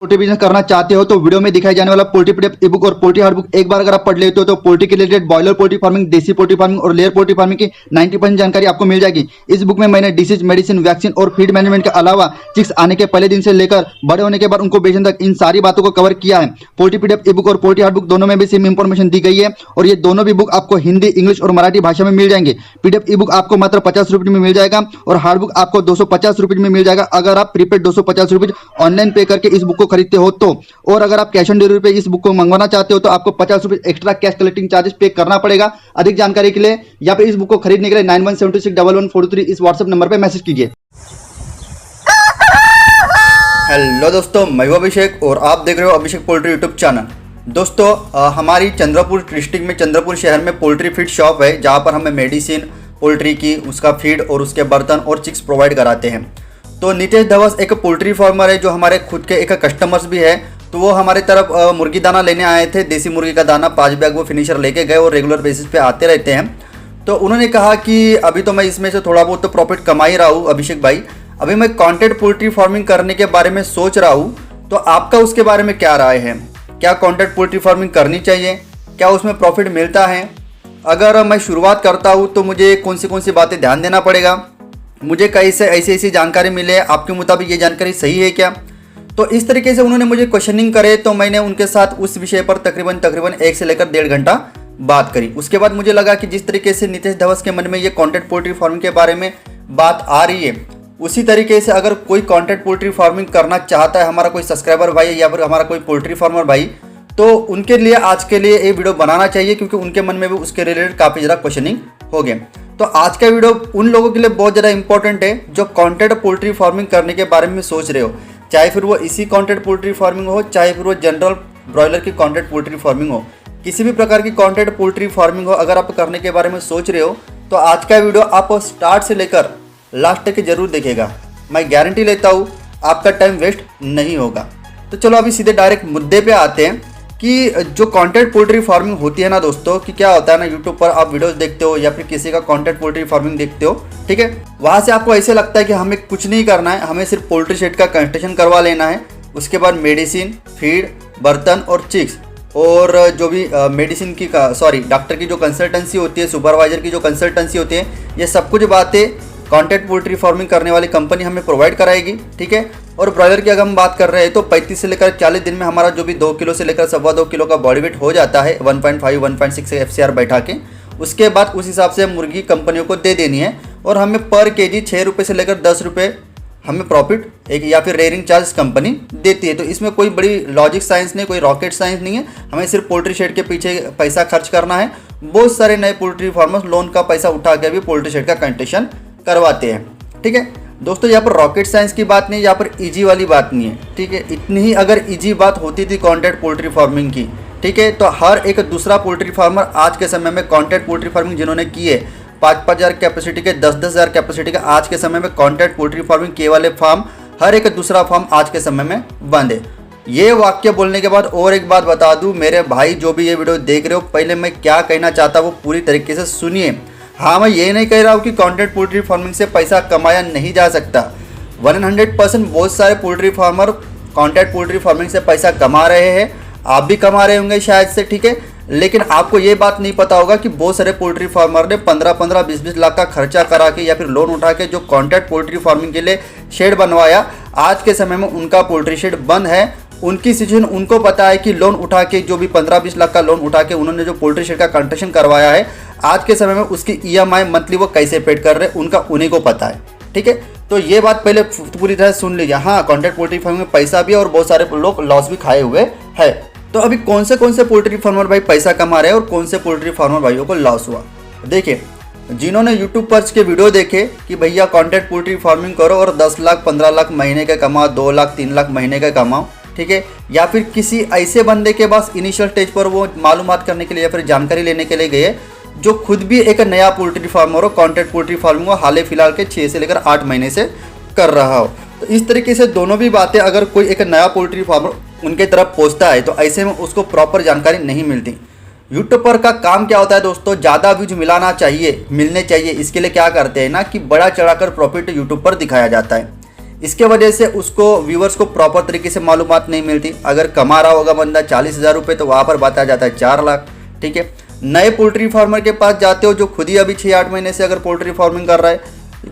Poultry business करना चाहते हो तो वीडियो में दिखाई जाने वाला पोल्ट्री पीडीएफ ई बुक और पोल्ट्री हार्ड बुक एक बार अगर आप पढ़ लेते हो तो पोल्ट्री के रिलेटेड बॉयलर पोल्ट्री फार्मिंग, देसी पोल्ट्री फार्मिंग और लेयर पोल्ट्री फार्मिंग की 90% जानकारी आपको मिल जाएगी। इस बुक में मैंने डिसीज, मेडिसिन, वैक्सीन और फीड मैनेजमेंट के अलावा चिक्स आने के पहले दिन से लेकर बड़े होने के बाद उनको बेचने तक इन सारी बातों को कवर किया है। पोल्ट्री पीडीएफ ई बुक और पोल्ट्री हार्ड बुक दोनों में भी सेम इंफॉर्मेशन दी गई है और ये दोनों भी बुक आपको हिंदी, इंग्लिश और मराठी भाषा में मिल जाएंगे। पीडीएफ ई बुक आपको मात्र 50 रुपये में मिल जाएगा और हार्ड बुक आपको 250 रुपये में मिल जाएगा अगर आप प्रीपेड 250 रुपये ऑनलाइन पे करके इस बुक को खरीदते हो तो। और अगर आप कैश ऑन डिलीवरी पे इस बुक को मंगवाना चाहते हो तो आपको 50 रुपये एक्स्ट्रा कैश कलेक्टिंग चार्जेस पे करना पड़ेगा। अधिक जानकारी के लिए या फिर इस बुक को खरीदने के लिए 91761143 इस व्हाट्सएप नंबर पे मैसेज कीजिए। हेलो दोस्तों, मैं हूं अभिषेक और आप देख रहे हो अभिषेक पोल्ट्री यूट्यूब चैनल। दोस्तों हमारी चंद्रपुर डिस्ट्रिक्ट में चंद्रपुर शहर में पोल्ट्री फीड शॉप है जहां पर हमें मेडिसिन, पोल्ट्री की, उसका फीड और उसके बर्तन और चिक्स प्रोवाइड कराते हैं। तो नितेश धवस एक पोल्ट्री फार्मर है जो हमारे खुद के एक कस्टमर्स भी है। तो वो हमारी तरफ मुर्गी दाना लेने आए थे, देसी मुर्गी का दाना 5 बैग वो फिनिशर लेके गए और रेगुलर बेसिस पे आते रहते हैं। तो उन्होंने कहा कि अभी तो मैं इसमें से थोड़ा बहुत तो प्रॉफिट कमा ही रहा हूँ अभिषेक भाई, अभी मैं कॉन्टेंट पोल्ट्री फार्मिंग करने के बारे में सोच रहा हूँ, तो आपका उसके बारे में क्या राय है? क्या कॉन्टेंट पोल्ट्री फार्मिंग करनी चाहिए? क्या उसमें प्रॉफिट मिलता है? अगर मैं शुरुआत करता हूँ तो मुझे कौन सी बातें ध्यान देना पड़ेगा? मुझे कैसे ऐसी जानकारी मिले, आपके मुताबिक ये जानकारी सही है क्या? तो इस तरीके से उन्होंने मुझे क्वेश्चनिंग करे तो मैंने उनके साथ उस विषय पर तकरीबन 1 से लेकर 1.5 घंटा बात करी। उसके बाद मुझे लगा कि जिस तरीके से नितेश धवस के मन में ये कॉन्टेंट पोल्ट्री फार्मिंग के बारे में बात आ रही है, उसी तरीके से अगर कोई कॉन्टेंट पोल्ट्री फार्मिंग करना चाहता है, हमारा कोई सब्सक्राइबर भाई या फिर हमारा कोई पोल्ट्री फार्मर भाई, तो उनके लिए आज के लिए ये वीडियो बनाना चाहिए क्योंकि उनके मन में भी उसके रिलेटेड काफ़ी ज़्यादा क्वेश्चनिंग हो गए। तो आज का वीडियो उन लोगों के लिए बहुत ज़्यादा इंपॉर्टेंट है जो कॉन्टेंट पोल्ट्री फार्मिंग करने के बारे में सोच रहे हो, चाहे फिर वो इसी कॉन्टेंट पोल्ट्री फार्मिंग हो, चाहे फिर वो जनरल ब्रॉयलर की कॉन्टेंट पोल्ट्री फार्मिंग हो, किसी भी प्रकार की कॉन्टेंट पोल्ट्री फार्मिंग हो, अगर आप करने के बारे में सोच रहे हो तो आज का वीडियो आप स्टार्ट से लेकर लास्ट तक जरूर देखेगा। मैं गारंटी लेता हूँ आपका टाइम वेस्ट नहीं होगा। तो चलो अभी सीधे डायरेक्ट मुद्दे पे आते हैं कि जो कंटेंट पोल्ट्री फार्मिंग होती है ना दोस्तों, कि क्या होता है ना, यूट्यूब पर आप वीडियोस देखते हो या फिर किसी का कंटेंट पोल्ट्री फार्मिंग देखते हो, ठीक है, वहाँ से आपको ऐसे लगता है कि हमें कुछ नहीं करना है, हमें सिर्फ पोल्ट्री शेड का कंस्ट्रक्शन करवा लेना है, उसके बाद मेडिसिन, फीड, बर्तन और चिक्स और जो भी मेडिसिन की डॉक्टर की जो कंसल्टेंसी होती है, सुपरवाइजर की जो कंसल्टेंसी होती है, ये सब कुछ बातें कॉन्टेंट पोल्ट्री फार्मिंग करने वाली कंपनी हमें प्रोवाइड कराएगी, ठीक है। और ब्रॉयलर की अगर हम बात कर रहे हैं तो 35 से लेकर 40 दिन में हमारा जो भी 2 किलो से लेकर 2.25 किलो का बॉडी वेट हो जाता है 1.5 1.6 FCR बैठा के। उसके बाद उस हिसाब से मुर्गी कंपनियों को दे देनी है और हमें पर केजी 6 रुपये से लेकर 10 रुपये हमें प्रॉफिट एक या फिर रेयरिंग चार्ज कंपनी देती है। तो इसमें कोई बड़ी लॉजिक साइंस नहीं, कोई रॉकेट साइंस नहीं है, हमें सिर्फ पोल्ट्री शेड के पीछे पैसा खर्च करना है। बहुत सारे नए पोल्ट्री फार्मर्स लोन का पैसा उठा के भी पोल्ट्री शेड का कंस्ट्रक्शन करवाते हैं, ठीक है दोस्तों। यहाँ पर रॉकेट साइंस की बात नहीं, यहाँ पर इजी वाली बात नहीं है, ठीक है। इतनी ही अगर इजी बात होती थी कॉन्टेंट पोल्ट्री फार्मिंग की, ठीक है, तो हर एक दूसरा पोल्ट्री फार्मर आज के समय में कॉन्टेंट पोल्ट्री फार्मिंग जिन्होंने की है 5-5 हज़ार कैपेसिटी के, 10-10 हज़ार कैपेसिटी के, आज के समय में कॉन्टेंट पोल्ट्री फार्मिंग के वाले फार्म हर एक दूसरा फार्म आज के समय में बंद है। ये वाक्य बोलने के बाद और एक बात बता दूँ मेरे भाई, जो भी ये वीडियो देख रहे हो, पहले मैं क्या कहना चाहता हूँ वो पूरी तरीके से सुनिए। हाँ, मैं ये नहीं कह रहा हूँ कि कॉन्टेंट पोल्ट्री फार्मिंग से पैसा कमाया नहीं जा सकता। 100% बहुत सारे poultry farmer content poultry farming से पैसा कमा रहे हैं, आप भी कमा रहे होंगे शायद से, ठीक है। लेकिन आपको ये बात नहीं पता होगा कि बहुत सारे पोल्ट्री फार्मर ने 15-15, 20-20 लाख का खर्चा करा के या फिर लोन उठा के जो कॉन्टेंट पोल्ट्री फार्मिंग के लिए शेड बनवाया, आज के समय में उनका पोल्ट्री शेड बंद है। उनकी सिचुएशन उनको पता है कि लोन उठा के जो भी 15-20 लाख का लोन उठा के उन्होंने जो पोल्ट्री शेड का कंस्ट्रक्शन करवाया है, आज के समय में उसकी EMI मंथली वो कैसे पेड कर रहे हैं, उनका उन्हीं को पता है, ठीक है। तो ये बात पहले पूरी तरह सुन लीजिए। हाँ, कॉन्टेंट पोल्ट्री फार्मिंग में पैसा भी है और बहुत सारे लोग लॉस भी खाए हुए है। तो अभी कौन से पोल्ट्री फार्मर भाई पैसा कमा रहे हैं और कौन से पोल्ट्री फार्मर भाइयों को लॉस हुआ, देखिए। जिन्होंने यूट्यूब पर के वीडियो देखे कि भैया कॉन्टेंट पोल्ट्री फार्मिंग करो और 10 लाख 15 लाख महीने का कमाओ, 2 लाख 3 लाख महीने का कमाओ, ठीक है, या फिर किसी ऐसे बंदे के पास इनिशियल स्टेज पर वो मालूमात करने के लिए या फिर जानकारी लेने के लिए गए जो खुद भी एक नया पोल्ट्री फार्मर हो, कॉन्टेंट पोल्ट्री फार्मिंग हो, हाल फिलहाल के 6 से लेकर 8 महीने से कर रहा हो। तो इस तरीके से दोनों भी बातें अगर कोई एक नया पोल्ट्री फार्मर उनके तरफ पहुँचता है तो ऐसे में उसको प्रॉपर जानकारी नहीं मिलती। यूट्यूब पर का काम क्या होता है दोस्तों, ज़्यादा व्यूज मिलने चाहिए। इसके लिए क्या करते हैं ना कि बड़ा चढ़ाकर प्रॉफिट यूट्यूब पर दिखाया जाता है। इसके वजह से उसको व्यूवर्स को प्रॉपर तरीके से मालूमात नहीं मिलती। अगर कमा रहा होगा बंदा 40,000 रुपये तो वहाँ पर बताया जाता है 4 लाख। ठीक है, नए पोल्ट्री फार्मर के पास जाते हो जो खुद ही अभी 6-8 महीने से अगर पोल्ट्री फार्मिंग कर रहा है,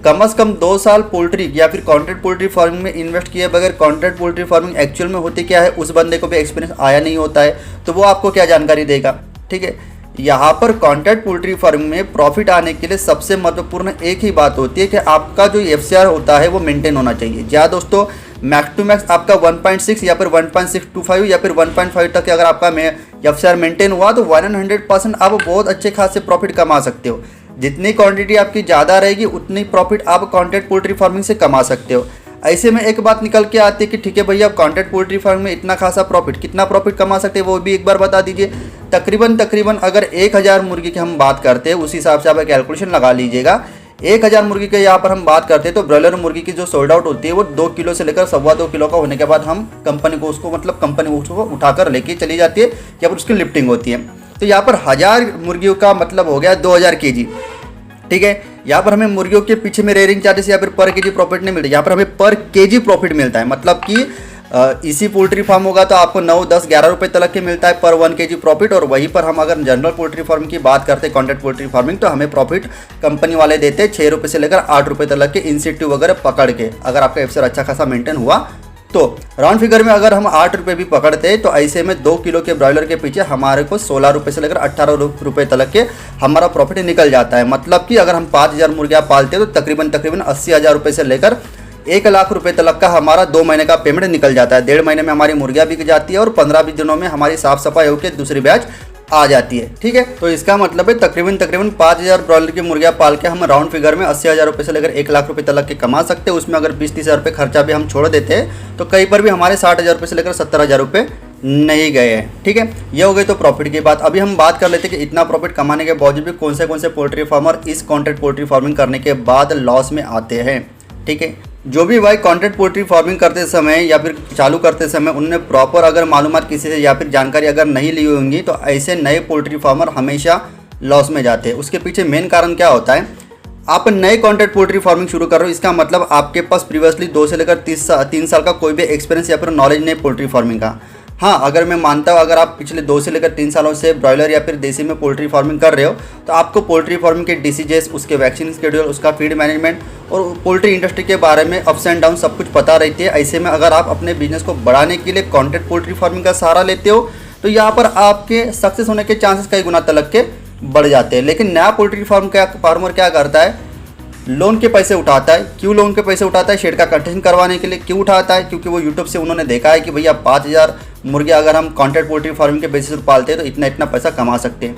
कम से कम 2 साल पोल्ट्री या फिर कॉन्ट्रैक्ट पोल्ट्री फार्मिंग में इन्वेस्ट किए बगैर कॉन्ट्रैक्ट पोल्ट्री फार्मिंग एक्चुअल में होती क्या है उस बंदे को भी एक्सपीरियंस आया नहीं होता है, तो वो आपको क्या जानकारी देगा। ठीक है, यहाँ पर कॉन्ट्रैक्ट पोल्ट्री फार्मिंग में प्रॉफिट आने के लिए सबसे महत्वपूर्ण एक ही बात होती है कि आपका जो FCR होता है वो मेंटेन होना चाहिए। जहाँ दोस्तों मैक्स टू मैक्स आपका 1.6 या फिर 1.625 या फिर 1.5 तक अगर आपका FCR मेंटेन हुआ तो 100% आप बहुत अच्छे खासे प्रॉफिट कमा सकते हो। जितनी क्वांटिटी आपकी ज़्यादा रहेगी उतनी प्रॉफिट आप कॉन्ट्रैक्ट पोल्ट्री फार्मिंग से कमा सकते हो। ऐसे में एक बात निकल के आती है कि ठीक है भैया, कॉन्ट्रैक्ट पोल्ट्री फार्म में इतना खासा प्रॉफिट, कितना प्रॉफिट कमा सकते हैं वो भी एक बार बता दीजिए। तकरीबन अगर 1000 मुर्गी की हम बात करते हैं उस हिसाब से आप कैलकुलेशन लगा लीजिएगा। 1000 मुर्गी के यहाँ पर हम बात करते हैं तो ब्रॉयलर मुर्गी की जो सोल्ड आउट होती है वो 2 किलो से लेकर 2.25 किलो का होने के बाद हम कंपनी को उसको उठाकर लेके चली जाती है या फिर उसकी लिफ्टिंग होती है। तो यहाँ पर 1000 मुर्गियों का मतलब हो गया 2000 केजी। ठीक है, यहाँ पर हमें मुर्गियों के पीछे में रेयरिंग चार्जेस या फिर पर केजी प्रॉफिट नहीं मिलता, यहाँ पर हमें पर केजी प्रॉफिट मिलता है। मतलब कि इसी पोल्ट्री फार्म होगा तो आपको 9, 10, 11 रुपये तक के मिलता है पर 1 kg प्रॉफिट। और वहीं पर हम अगर जनरल पोल्ट्री फार्म की बात करते हैं, कॉन्ट्रैक्ट पोल्ट्री फार्मिंग, तो हमें प्रॉफिट कंपनी वाले देते हैं 6 रुपये से लेकर 8 रुपये तक के इंसेंटिव वगैरह पकड़ के, अगर आपका FCR अच्छा खासा मेंटेन हुआ तो। राउंड फिगर में अगर हम 8 रुपये भी पकड़ते हैं तो ऐसे में 2 किलो के ब्रॉयलर के पीछे हमारे को 16 रुपये से लेकर 18 रुपये तक के हमारा प्रॉफिट निकल जाता है। मतलब कि अगर हम 5000 मुर्गियाँ पालते हैं तो तकरीबन 80,000 रुपये से लेकर 1 लाख रुपये तक का हमारा 2 महीने का पेमेंट निकल जाता है। 1.5 महीने में हमारी मुर्गियाँ बिक जाती है और 15-20 दिनों में हमारी साफ सफाई होकर दूसरी बैच आ जाती है। ठीक है, तो इसका मतलब है तकरीबन 5000 ब्रॉयलर की मुर्गियाँ पाल के हम राउंड फिगर में 80,000 रुपये से लेकर 1 लाख रुपये तक के कमा सकते हैं। उसमें अगर 20-30 हज़ार रुपये खर्चा भी हम छोड़ देते हैं तो कहीं पर भी हमारे 60,000 रुपये से लेकर 70,000 रुपये नहीं गए हैं। ठीक है, ये हो गई तो प्रॉफिट की बात। अभी हम बात कर लेते हैं कि इतना प्रॉफिट कमाने के बावजूद भी कौन से पोल्ट्री फार्मर इस कॉन्ट्रैक्ट पोल्ट्री फार्मिंग करने के बाद लॉस में आते हैं। ठीक है, जो भी भाई कॉन्ट्रैक्ट पोल्ट्री फार्मिंग करते समय या फिर चालू करते समय उन्होंने प्रॉपर अगर मालूमात किसी से या फिर जानकारी अगर नहीं ली होंगी तो ऐसे नए पोल्ट्री फार्मर हमेशा लॉस में जाते हैं। उसके पीछे मेन कारण क्या होता है, आप नए कॉन्ट्रैक्ट पोल्ट्री फार्मिंग शुरू कर रहे हो, इसका मतलब आपके पास प्रीवियसली 2 से लेकर 3 साल का कोई भी एक्सपीरियंस या फिर नॉलेज नहीं पोल्ट्री फार्मिंग का। हाँ, अगर मैं मानता हूँ अगर आप पिछले 2 से लेकर 3 सालों से ब्रॉयलर या फिर देसी में पोल्ट्री फार्मिंग कर रहे हो तो आपको पोल्ट्री फार्मिंग के डिसीजेस, उसके वैक्सीन शेड्यूल, उसका फीड मैनेजमेंट और पोल्ट्री इंडस्ट्री के बारे में अप्स एंड डाउन सब कुछ पता रहती है। ऐसे में अगर आप अपने बिजनेस को बढ़ाने के लिए कॉन्ट्रैक्ट पोल्ट्री फार्मिंग का सहारा लेते हो तो यहाँ पर आपके सक्सेस होने के चांसेस कई गुना तक के बढ़ जाते हैं। लेकिन नया पोल्ट्री फार्मर क्या करता है, लोन के पैसे उठाता है। क्यों लोन के पैसे उठाता है? शेड का कंस्ट्रक्शन करवाने के लिए। क्यों उठाता है? क्योंकि वो यूट्यूब से उन्होंने देखा है कि भैया 5000 मुर्गियाँ अगर हम कॉन्ट्रैक्ट पोल्ट्री फार्मिंग के बेसिस पर पालते हैं तो इतना इतना पैसा कमा सकते हैं।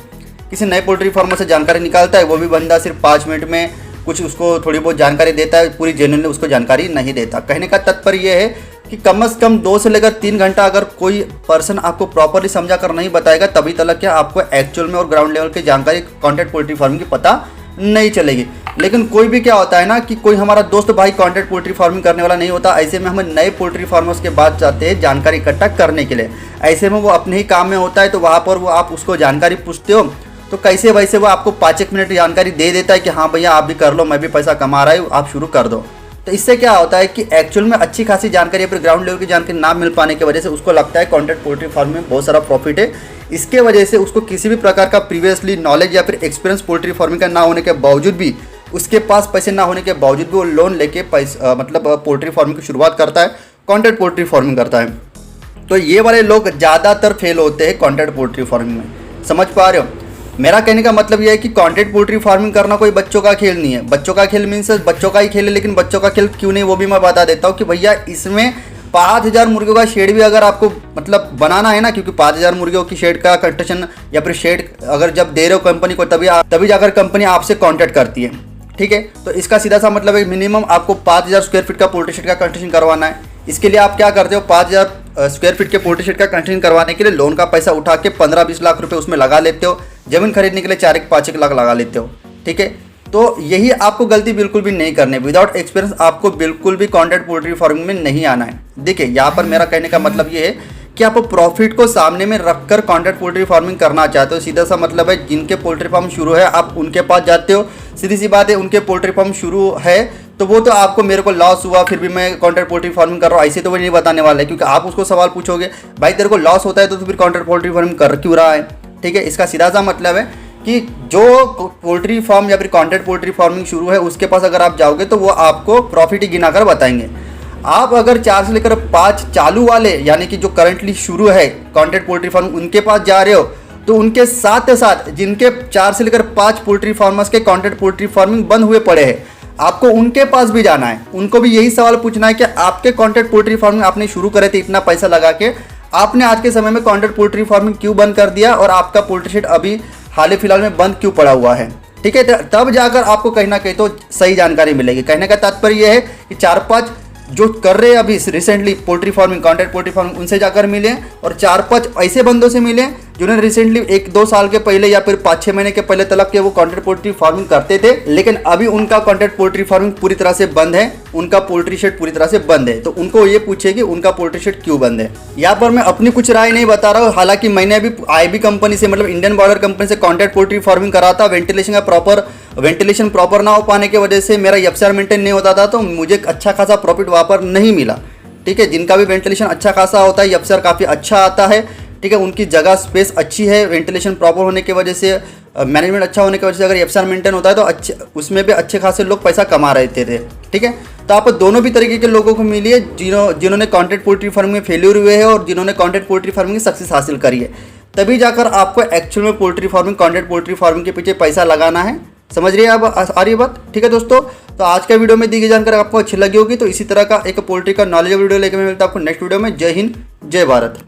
किसी नए पोल्ट्री फार्मर से जानकारी निकालता है, वो भी बंदा सिर्फ 5 मिनट में कुछ उसको थोड़ी बहुत जानकारी देता है, पूरी जेन्युइनली उसको जानकारी नहीं देता। कहने का तात्पर्य ये है कि कम से कम 2 से लेकर 3 घंटा अगर कोई पर्सन आपको प्रॉपरली समझा कर नहीं बताएगा तभी तक क्या आपको एक्चुअल में और ग्राउंड लेवल की जानकारी कॉन्ट्रैक्ट पोल्ट्री फार्मिंग की पता नहीं चलेगी। लेकिन कोई भी क्या होता है ना कि कोई हमारा दोस्त भाई कॉन्ट्रैक्ट पोल्ट्री फार्मिंग करने वाला नहीं होता। ऐसे में हम नए पोल्ट्री फार्मर्स के बाद जाते हैं जानकारी इकट्ठा करने के लिए। ऐसे में वो अपने ही काम में होता है तो वहाँ पर वो आप उसको जानकारी पूछते हो तो कैसे वैसे वो आपको 5-1 मिनट जानकारी दे देता है कि हाँ भैया आप भी कर लो, मैं भी पैसा कमा रहा हूँ, आप शुरू कर दो। तो इससे क्या होता है कि एक्चुअल में अच्छी खासी जानकारी या फिर ग्राउंड लेवल की जानकारी ना मिल पाने की वजह से उसको लगता है कॉन्ट्रैक्ट पोल्ट्री फार्म में बहुत सारा प्रॉफिट है। इसके वजह से उसको किसी भी प्रकार का प्रीवियसली नॉलेज या फिर एक्सपीरियंस पोल्ट्री फार्मिंग का ना होने के बावजूद भी, उसके पास पैसे ना होने के बावजूद भी वो लोन लेके मतलब पोल्ट्री फार्मिंग की शुरुआत करता है, कॉन्ट्रैक्ट पोल्ट्री फार्मिंग करता है। तो ये वाले लोग ज़्यादातर फेल होते हैं कॉन्ट्रैक्ट पोल्ट्री फार्मिंग में। समझ पा रहे हो? मेरा कहने का मतलब यह है कि कॉन्ट्रैक्ट पोल्ट्री फार्मिंग करना कोई बच्चों का खेल नहीं है। बच्चों का खेल मीन्स बच्चों का ही खेल है, लेकिन बच्चों का खेल क्यों नहीं वो भी मैं बता देता हूँ कि भैया इसमें 5000 मुर्गियों का शेड भी अगर आपको मतलब बनाना है ना, क्योंकि 5000 मुर्गियों की शेड का कंस्ट्रक्शन या फिर शेड अगर जब दे रहे हो कंपनी को तभी जाकर कंपनी आपसे कॉन्टैक्ट करती है। ठीक है, तो इसका सीधा सा मतलब है मिनिमम आपको 5000 स्क्वायर फीट का पोल्ट्री शेड का कंस्ट्रक्शन करवाना है। इसके लिए आप क्या करते हो, 5000 स्क्वायर फीट के पोल्ट्री शेड का कंस्ट्रक्शन करवाने के लिए लोन का पैसा उठा के 15-20 लाख रुपए उसमें लगा लेते हो। जमीन खरीदने के लिए 4-5 लाख लगा लेते हो। ठीक है, तो यही आपको गलती बिल्कुल भी नहीं करनी। विदाउट एक्सपीरियंस आपको बिल्कुल भी कॉन्ट्रैक्ट पोल्ट्री फार्मिंग में नहीं आना है। देखिए यहाँ पर मेरा कहने का मतलब ये है कि आप प्रॉफिट को सामने में रखकर कॉन्ट्रैक्ट पोल्ट्री फार्मिंग करना चाहते हो। सीधा सा मतलब है जिनके पोल्ट्री फार्म शुरू है आप उनके पास जाते हो। सीधी सी बात है, उनके पोल्ट्री फार्म शुरू है तो वो तो आपको मेरे को लॉस हुआ फिर भी मैं कॉन्ट्रैक्ट पोल्ट्री फार्मिंग कर रहा हूँ ऐसे तो वो नहीं बताने वाला है, क्योंकि आप उसको सवाल पूछोगे भाई तेरे को लॉस होता है तो फिर कॉन्ट्रैक्ट पोल्ट्री फार्मिंग कर क्यों रहा है। ठीक है, इसका सीधा सा मतलब है कि जो पोल्ट्री फार्म या फिर कॉन्ट्रैक्ट पोल्ट्री फार्मिंग शुरू है उसके पास अगर आप जाओगे तो वो आपको प्रॉफिट ही गिना कर बताएंगे। आप अगर 4 से लेकर 5 चालू वाले यानी कि जो करंटली शुरू है कॉन्ट्रैक्ट पोल्ट्री फार्म उनके पास जा रहे हो तो उनके साथ साथ जिनके 4 से लेकर 5 पोल्ट्री फार्मर्स के कॉन्ट्रैक्ट पोल्ट्री फार्मिंग बंद हुए पड़े हैं, आपको उनके पास भी जाना है, उनको भी यही सवाल पूछना है कि आपके कॉन्ट्रैक्ट पोल्ट्री फार्मिंग आपने शुरू करे थे इतना पैसा लगा के, आपने आज के समय में कॉन्ट्रैक्ट पोल्ट्री फार्मिंग क्यों बंद कर दिया और आपका पोल्ट्री शेड अभी हाल फिलहाल में बंद क्यों पड़ा हुआ है। ठीक है, तब जाकर आपको कहीं ना कहीं तो सही जानकारी मिलेगी। कहने का तात्पर्य यह है कि 4-5 जो कर रहे हैं अभी recently poultry farming contract poultry farming उनसे जाकर मिले और 4-5 ऐसे बंदों से मिले जिन्होंने रिसेंटली 1-2 साल के पहले या फिर 5-6 महीने के पहले तक के वो कॉन्ट्रैक्ट पोल्ट्री फार्मिंग करते थे, लेकिन अभी उनका कॉन्ट्रैक्ट पोल्ट्री फार्मिंग पूरी तरह से बंद है, उनका पोल्ट्री शेड पूरी तरह से बंद है। तो उनको ये पूछे कि उनका पोल्ट्री शेड क्यों बंद है। यहाँ पर मैं अपनी कुछ राय नहीं बता रहा हूँ, हालांकि मैंने अभी IB कंपनी से मतलब इंडियन बॉयलर कंपनी से कॉन्ट्रैक्ट पोल्ट्री फार्मिंग करा था। वेंटिलेशन प्रॉपर ना हो पाने की वजह से मेरा एफसीआर मेंटेन नहीं होता था, तो मुझे अच्छा खासा प्रॉफिट वहाँ पर नहीं मिला। ठीक है, जिनका भी वेंटिलेशन अच्छा खासा होता है, एफसीआर काफ़ी अच्छा आता है, ठीक है, उनकी जगह स्पेस अच्छी है, वेंटिलेशन प्रॉपर होने की वजह से, मैनेजमेंट अच्छा होने की वजह से अगर एफसीआर मेंटेन होता है तो अच्छे उसमें भी अच्छे खासे लोग पैसा कमा रहे थे। ठीक है, तो आप दोनों भी तरीके के लोगों को मिलिए, जिन्होंने कॉन्ट्रैक्ट पोल्ट्री फार्मिंग में फेल्यूर हुए हैं और जिन्होंने कॉन्ट्रैक्ट पोल्ट्री फार्मिंग में सक्सेस हासिल करी है, तभी जाकर आपको एक्चुअल में poultry farming contract poultry farming के पीछे पैसा लगाना है। समझ रही है अब आ रही बात। ठीक है दोस्तों, तो आज का वीडियो में दी गई जानकारी आपको अच्छी लगी होगी, तो इसी तरह का एक पोल्ट्री का नॉलेज वीडियो लेकर मैं मिलता हूं आपको नेक्स्ट वीडियो में। जय हिंद, जय भारत।